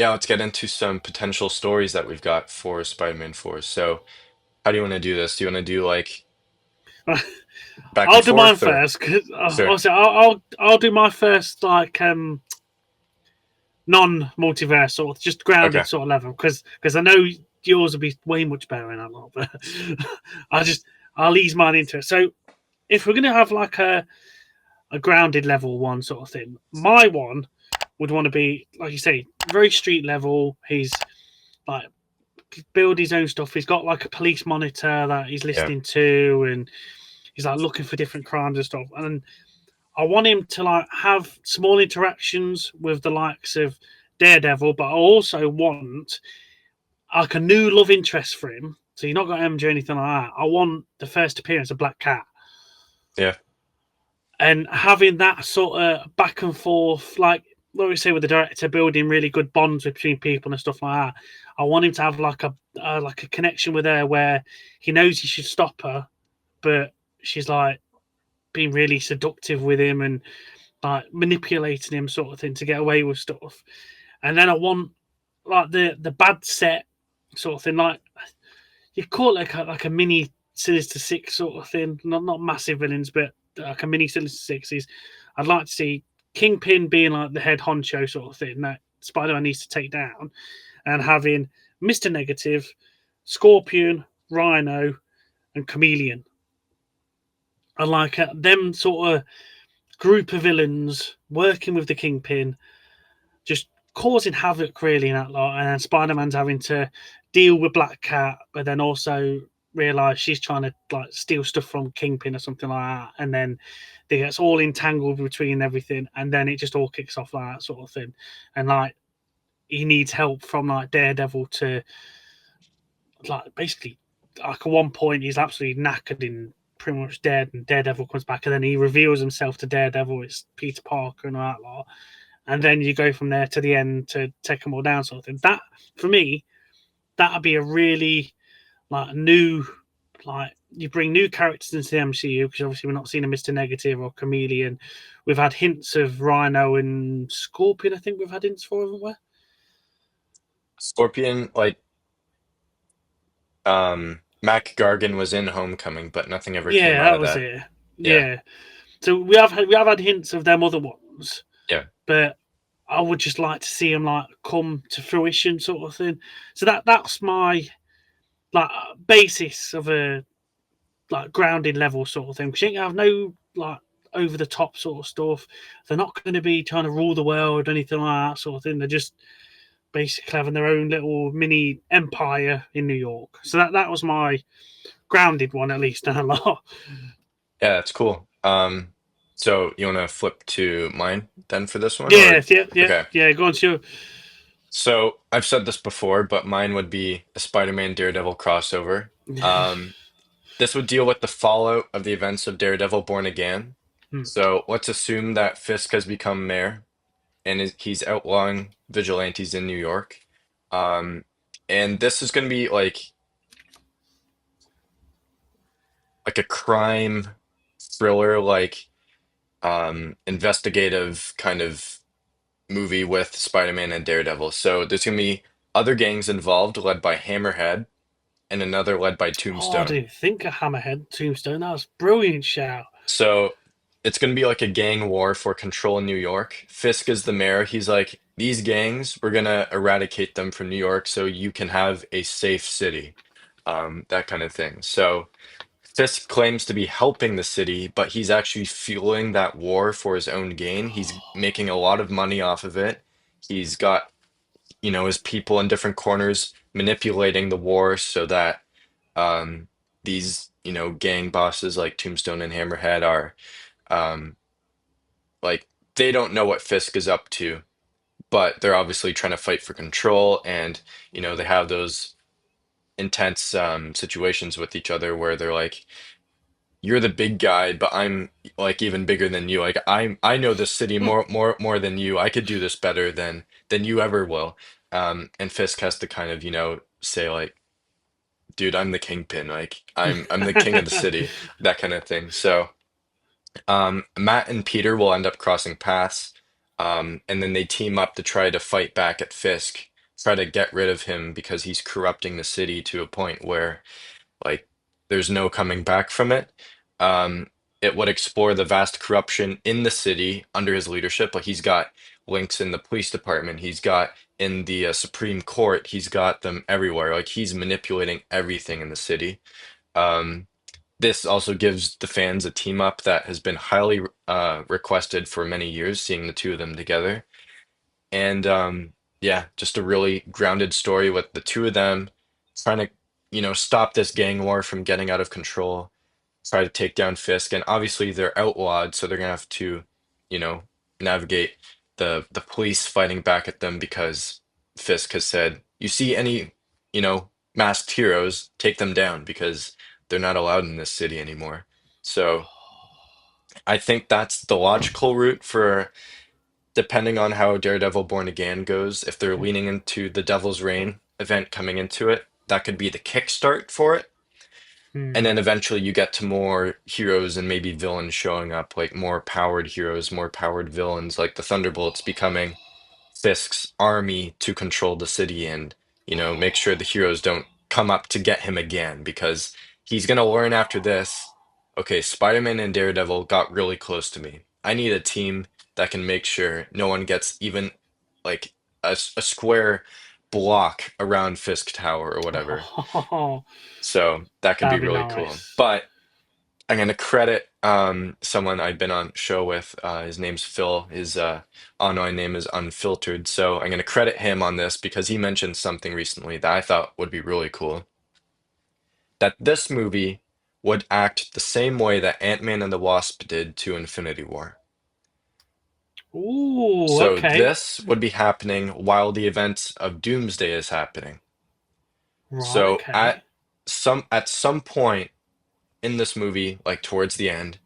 yeah, let's get into some potential stories that we've got for Spider-Man 4. So, how do you want to do this? Do you want to do like back I'll and do mine forth or first because sure? I'll do my first like non multiverse sort of just Okay. grounded sort of level because I know yours will be way much better in that lot, but I just I'll ease mine into it. So if we're gonna have like a grounded level one sort of thing, my one would want to be like you say, very street level. He's like build his own stuff. He's got like a police monitor that he's Yeah. listening to, and he's like looking for different crimes and stuff. And I want him to like have small interactions with the likes of Daredevil, but I also want like a new love interest for him. So you're not got MJ or anything like that. I want the first appearance of Black Cat Yeah. and having that sort of back and forth, like what we say with the director, building really good bonds between people and stuff like that. I want him to have like a connection with her where he knows he should stop her, but she's like being really seductive with him and like manipulating him, sort of thing, to get away with stuff. And then I want like the bad set sort of thing, like you call it like a mini Sinister Six sort of thing, not massive villains, but like a mini Sinister Sixes. I'd like to see Kingpin being like the head honcho sort of thing that Spider Man needs to take down, and having Mister Negative, Scorpion, Rhino, and Chameleon. I like them sort of group of villains working with the Kingpin, just causing havoc really in that lot. And then Spider Man's having to deal with Black Cat, but then also realize she's trying to like steal stuff from Kingpin or something like that. And then they gets all entangled between everything, and then it just all kicks off like that sort of thing. And like he needs help from like Daredevil to like basically like at one point he's absolutely knackered and pretty much dead, and Daredevil comes back, and then he reveals himself to Daredevil. It's Peter Parker and all that lot, and then you go from there to the end to take them all down, sort of thing. That for me, that'd be a really like new, like you bring new characters into the MCU because obviously we're not seeing a Mister Negative or Chameleon. We've had hints of Rhino and Scorpion. I think we've had hints for, haven't we? Scorpion, like Mac Gargan was in Homecoming, but nothing ever came Yeah, out that of was that. it. Yeah. Yeah, so we have had hints of them other ones, Yeah. but I would just like to see them like come to fruition, sort of thing. So that's my like basis of a like grounded level sort of thing. Because you ain't gonna have no like over the top sort of stuff. They're not going to be trying to rule the world or anything like that sort of thing. They're just basically having their own little mini empire in New York. So that was my grounded one, at least, and a lot. Yeah, that's cool. So you want to flip to mine then for this one Yeah, or yeah, yeah, okay. yeah. Go on, sure. So I've said this before, but mine would be a Spider-Man Daredevil crossover. Um, this would deal with the fallout of the events of Daredevil Born Again. Hmm. So let's assume that Fisk has become mayor and he's outlawing vigilantes in New York. Um, and this is going to be like a crime thriller, like investigative kind of movie with Spider-Man and Daredevil. So there's going to be other gangs involved, led by Hammerhead, and another led by Oh, I Tombstone. didn't think of Hammerhead Tombstone. That was a brilliant shout. So it's going to be like a gang war for control in New York. Fisk is the mayor. He's like, these gangs, we're going to eradicate them from New York so you can have a safe city, that kind of thing. So Fisk claims to be helping the city, but he's actually fueling that war for his own gain. He's making a lot of money off of it. He's got, his people in different corners manipulating the war so that um, these, gang bosses like Tombstone and Hammerhead are um, like they don't know what Fisk is up to, but they're obviously trying to fight for control, and they have those intense situations with each other where they're like, "You're the big guy, but I'm like even bigger than you. Like I know this city more than you. I could do this better than you ever will." And Fisk has to kind of say like, "Dude, I'm the kingpin. Like I'm the king of the city," that kind of thing. So. Matt and Peter will end up crossing paths, and then they team up to try to fight back at Fisk. try to get rid of him because he's corrupting the city to a point where like there's no coming back from it. Um, it would explore the vast corruption in the city under his leadership. Like he's got links in the police department, he's got in the Supreme Court, he's got them everywhere. Like he's manipulating everything in the city. Um, this also gives the fans a team up that has been highly requested for many years, seeing the two of them together. And yeah, just a really grounded story with the two of them trying to, stop this gang war from getting out of control, try to take down Fisk. And obviously they're outlawed, so they're gonna have to, you know, navigate the police fighting back at them because Fisk has said, you see any, masked heroes, take them down because they're not allowed in this city anymore. So I think that's the logical route for depending on how Daredevil Born Again goes, if they're leaning into the Devil's Reign event coming into it, that could be the kickstart for it. And Hmm. then eventually you get to more heroes and maybe villains showing up, like more powered heroes, more powered villains, like the Thunderbolts becoming Fisk's army to control the city and, make sure the heroes don't come up to get him again because he's going to learn after this, okay, Spider-Man and Daredevil got really close to me. I need a team that can make sure no one gets even like a square block around Fisk Tower or whatever. Oh, So that could be that'd be really cool. nice. But I'm gonna credit someone I've been on show with. His name's Phil. His online name is Unfiltered. So I'm gonna credit him on this because he mentioned something recently that I thought would be really cool. That this movie would act the same way that Ant-Man and the Wasp did to Infinity War. Ooh, So okay. this would be happening while the events of Doomsday is happening. Right, So okay. at some point in this movie, like towards the end,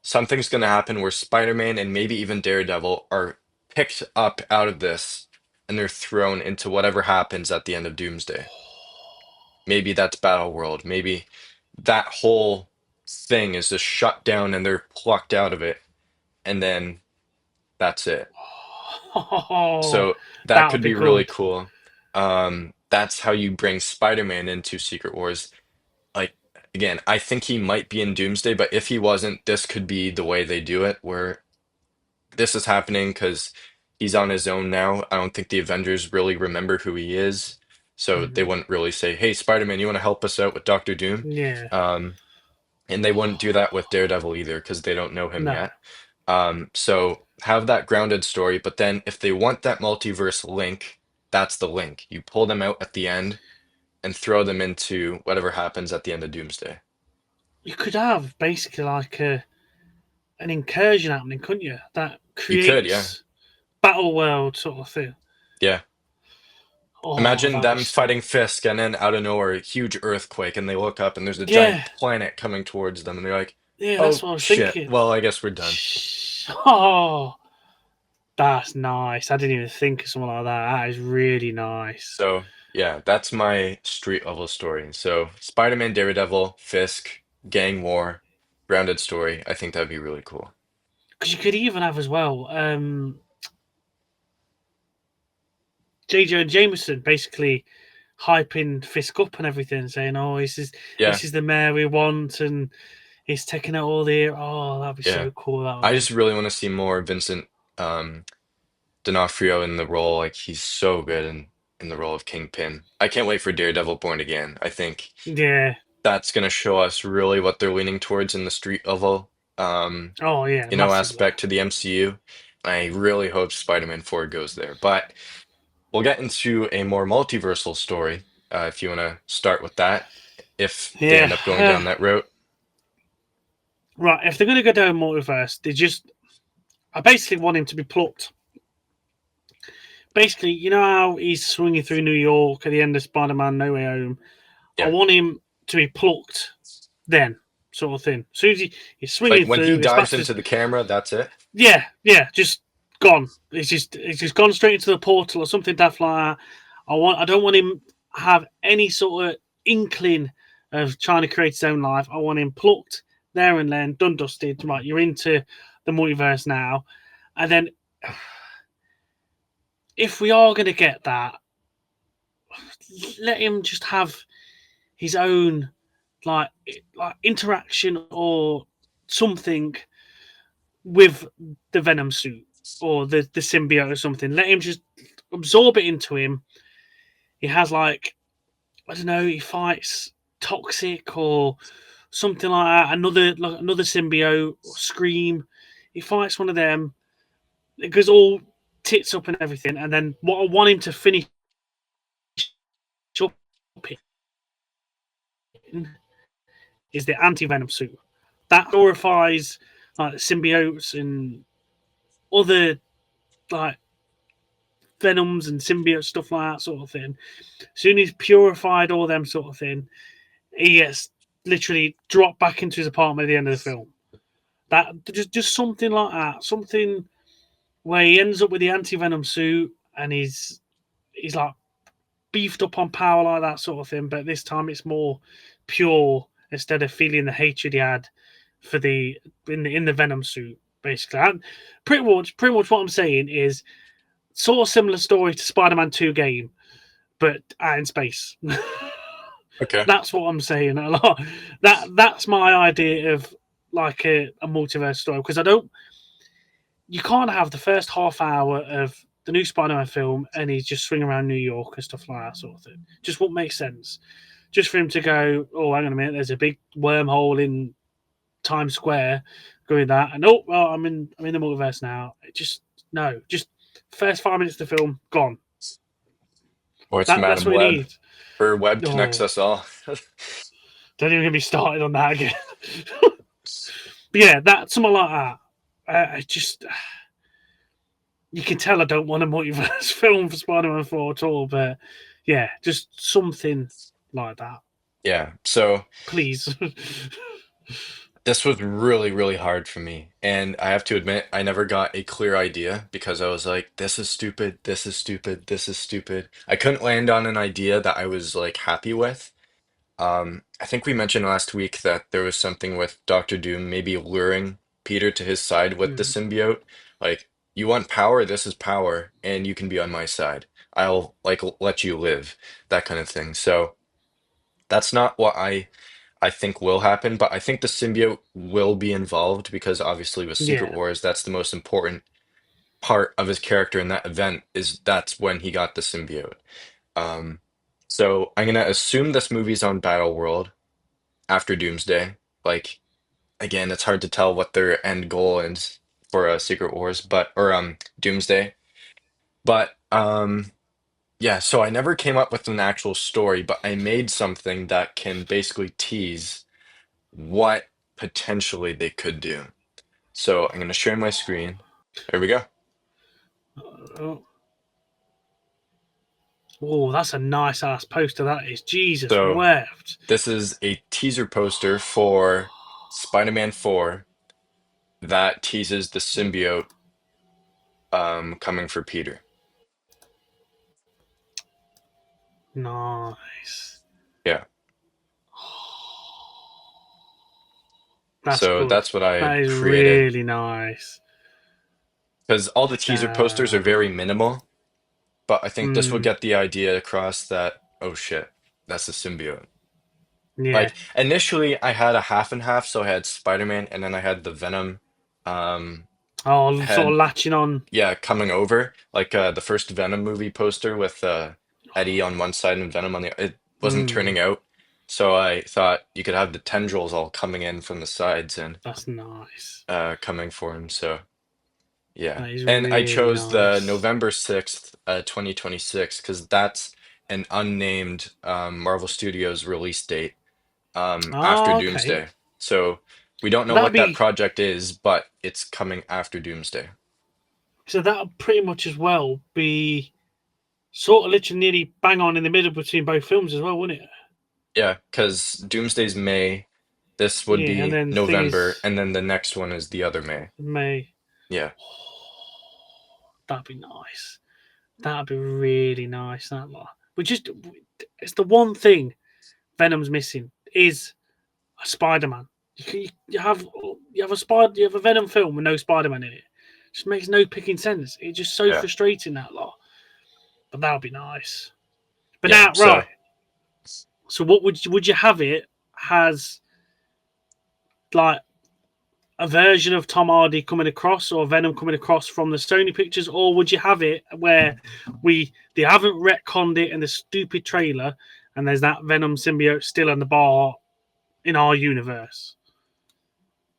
something's going to happen where Spider-Man and maybe even Daredevil are picked up out of this and they're thrown into whatever happens at the end of Doomsday. Maybe that's Battle World. Maybe that whole thing is just shut down and they're plucked out of it, and then that's it. Oh, So that that could would be be really good. cool. That's how you bring Spider-Man into Secret Wars. Like, again, I think he might be in Doomsday, but if he wasn't, this could be the way they do it, where this is happening because he's on his own now. I don't think the Avengers really remember who he is, so they Hmm. wouldn't really say, "Hey, Spider-Man, you want to help us out with Doctor Doom?" Yeah. Um, and they wouldn't do that with Daredevil either because they don't know him No. yet. So have that grounded story, but then if they want that multiverse link, that's the link. You pull them out at the end and throw them into whatever happens at the end of Doomsday. You could have basically like an incursion happening, couldn't you? That You could, yeah, creates battle world sort of thing. yeah. Oh, Imagine that'd be them so. fighting Fisk and then out of nowhere, a huge earthquake, and they look up and there's a giant Yeah, planet coming towards them, and they're like, yeah, that's "Oh what I was shit! thinking. Well, I guess we're done." Oh, that's nice. I didn't even think of something like that. That is really nice. So yeah, that's my street level story. So Spider-Man, Daredevil, Fisk, gang war, grounded story. I think that'd be really cool. Because you could even have as well JJ and Jameson basically hyping Fisk up and everything, saying, "Oh, Yeah, this is the mayor we want," and he's taking out all the. Oh, that'd be yeah. so cool. That would I be. just really want to see more Vincent um, D'Onofrio in the role. Like he's so good in the role of Kingpin. I can't wait for Daredevil Born Again. I think Yeah. that's going to show us really what they're leaning towards in the street level, um, Oh yeah, massively. aspect to the MCU. I really hope Spider-Man 4 goes there. But we'll get into a more multiversal story, if you want to start with that, if they Yeah. end up going down that route. Right. If they're going to go down multiverse, they just. I basically want him to be plucked. Basically, you know how he's swinging through New York at the end of Spider-Man: No Way Home. I Yeah. want him to be plucked then, sort of thing. As soon as he's Like swinging when he through, it's back dives to his. into the camera, that's it. Yeah, yeah, just gone. It's just gone straight into the portal or something daft like that. I don't want him have any sort of inkling of trying to create his own life. I want him plucked there and then, done dusted. Right, you're into the multiverse now, and then if we are going to get that, let him just have his own like interaction or something with the Venom suit or the symbiote or something. Let him just absorb it into him. He has like, I don't know, he fights Toxic or something like that. Another symbiote or Scream. He fights one of them. It goes all tits up and everything. And then what I want him to finish up in is the anti Venom suit. That glorifies like symbiotes and other like venoms and symbiote stuff like that sort of thing. As soon as he's purified all them sort of thing, he gets literally dropped back into his apartment at the end of the film. That just something like that, something where he ends up with the anti venom suit and he's like beefed up on power like that sort of thing. But this time it's more pure instead of feeling the hatred he had for the in the venom suit. Basically, and pretty much what I'm saying is sort of similar story to Spider-Man 2 game, but out in space. Okay. That's what I'm saying a lot. That's my idea of like a multiverse story because you can't have the first half hour of the new Spider-Man film and he's just swinging around New York and stuff like that sort of thing. Just wouldn't make sense. Just for him to go, oh, hang on a minute, there's a big wormhole in Times Square, going that, and oh, well, I'm in the multiverse now. Just first 5 minutes of the film gone. Or it's That's Madam what we Web. need. Her web connects Oh, us all. don't even get me started on that again. But yeah, that something like that. I just you can tell I don't want a multiverse film for Spider-Man 4 at all, but yeah, just something like that, Yeah. So please. this was really, really hard for me. And I have to admit, I never got a clear idea because I was like, this is stupid, this is stupid, this is stupid. I couldn't land on an idea that I was like happy with. I think we mentioned last week that there was something with Doctor Doom maybe luring Peter to his side with the Mm, symbiote. Like, you want power, this is power, and you can be on my side. I'll like let you live, that kind of thing. So that's not what I think will happen, but I think the symbiote will be involved because obviously with Secret yeah, Wars, that's the most important part of his character in that event is that's when he got the symbiote. Um, so I'm gonna assume this movie's on Battle World after Doomsday. Like again, it's hard to tell what their end goal is for Secret Wars, but or Doomsday. But yeah, so I never came up with an actual story, but I made something that can basically tease what potentially they could do. So I'm going to share my screen. There we go. oh, oh, that's a nice ass poster. That is Jesus So wept. this is a teaser poster for Spider-Man 4 that teases the symbiote coming for Peter. Nice. Yeah. That's So good. that's what I That is created really nice. because all the teaser posters are Damn. very minimal, but I think this will Mm, get the idea across that, oh shit, that's the symbiote. yeah. Like initially I had a half and half, so I had Spider-Man and then I had the Venom Oh, sort head, of latching on. yeah, coming over. Like the first Venom movie poster with Eddie on one side and Venom on the it wasn't Mm, turning out. So I thought you could have the tendrils all coming in from the sides and that's nice. coming for him. So yeah. That is And I really chose the nice. November 6th, 2026, because that's an unnamed Marvel Studios release date after Oh, okay. Doomsday. So we don't So know that'd what that be project is, but it's coming after Doomsday. so that'll pretty much as well be sort of literally nearly bang on in the middle between both films as well, wouldn't it? Yeah, because Doomsday's May, this would Yeah, and be then the thing November, is and then the next one is the other May. May. Yeah, That'd be nice. That'd be really nice. That lot. We just it's the one thing Venom's missing is a Spider-Man. You have a Venom film with no Spider-Man in it. Just makes no picking sense. It's just so yeah. frustrating that lot. But that would be nice. But Yeah. now, right. So what would you have it as like a version of Tom Hardy coming across or Venom coming across from the Sony pictures, or would you have it where they haven't retconned it in the stupid trailer and there's that Venom symbiote still in the bar in our universe?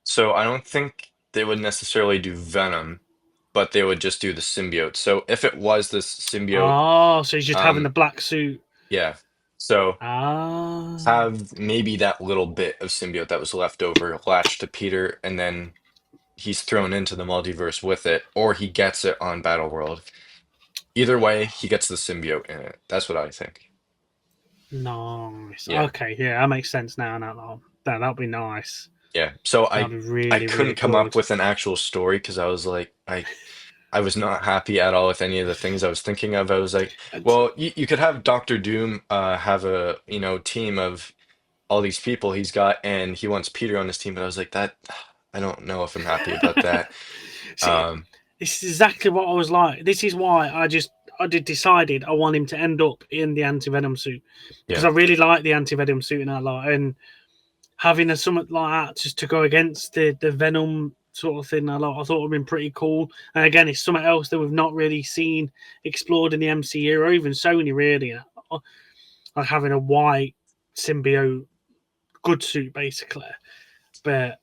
So I don't think they would necessarily do Venom, but they would just do the symbiote. So if it was this symbiote, Oh, so he's just having the um, black suit. yeah. So Ah, have maybe that little bit of symbiote that was left over latched to Peter, and then he's thrown into the multiverse with it, or he gets it on Battleworld. Either way, he gets the symbiote in it. That's what I think. nice. Yeah. Okay, yeah, that makes sense now. That'll be nice. Yeah. So That'll I be I really, really couldn't come up good. with an actual story because I was like I was not happy at all with any of the things I was thinking of. I was like, And well, you could have Doctor Doom have a, team of all these people he's got, and he wants Peter on his team, but I was like, that I don't know if I'm happy about that. see, Um, this is exactly what I was like. This is why I did decided I want him to end up in the anti venom suit because yeah. I really like the anti venom suit in that lot, and having a something like that just to go against the venom sort of thing. I thought would have been pretty cool. And again, it's something else that we've not really seen explored in the MCU or even Sony really, like having a white symbiote good suit basically. But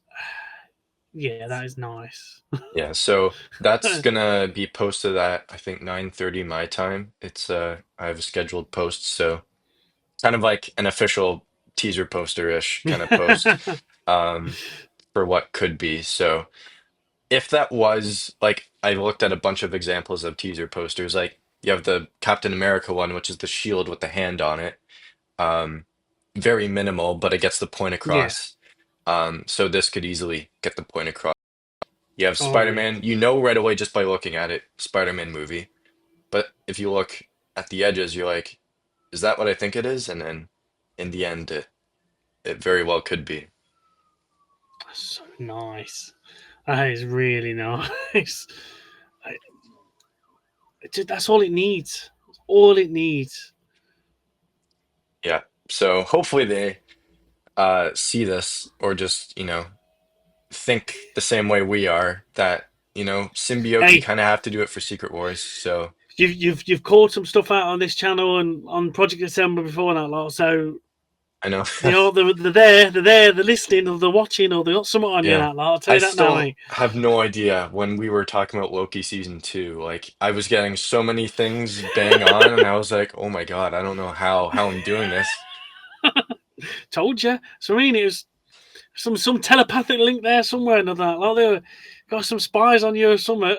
yeah, that is nice. Yeah, so that's gonna be posted at I think 9:30 my time. It's I have a scheduled post, so kind of like an official teaser poster-ish kind of post um for what could be. So if that was like I looked at a bunch of examples of teaser posters, like you have the Captain America one, which is the shield with the hand on it. Um Very minimal, but it gets the point Yeah. across. So this could easily get the point across. You have Oh yeah. Spider-Man, you know right away just by looking at it, Spider-Man movie. But if you look at the edges, you're like, is that what I think it is? And then in the end, it very well could be. That's so nice. That is really nice. I- that's all it needs. All it needs. Yeah. So hopefully they see this or just, think the same way we are that, symbiote, you Hey, kind of have to do it for Secret Wars. So you've called some stuff out on this channel and on Project December before that lot. So I know. they're listening or they're watching or they got something on you Yeah. that lot. I'll tell I you that now, still mate. have no idea when we were talking about Loki season two. Like I was getting so many things bang on and I was like, oh my God, I don't know how I'm doing this. Told you. So I mean, it was some telepathic link there somewhere. Another like they got some spies on you or something.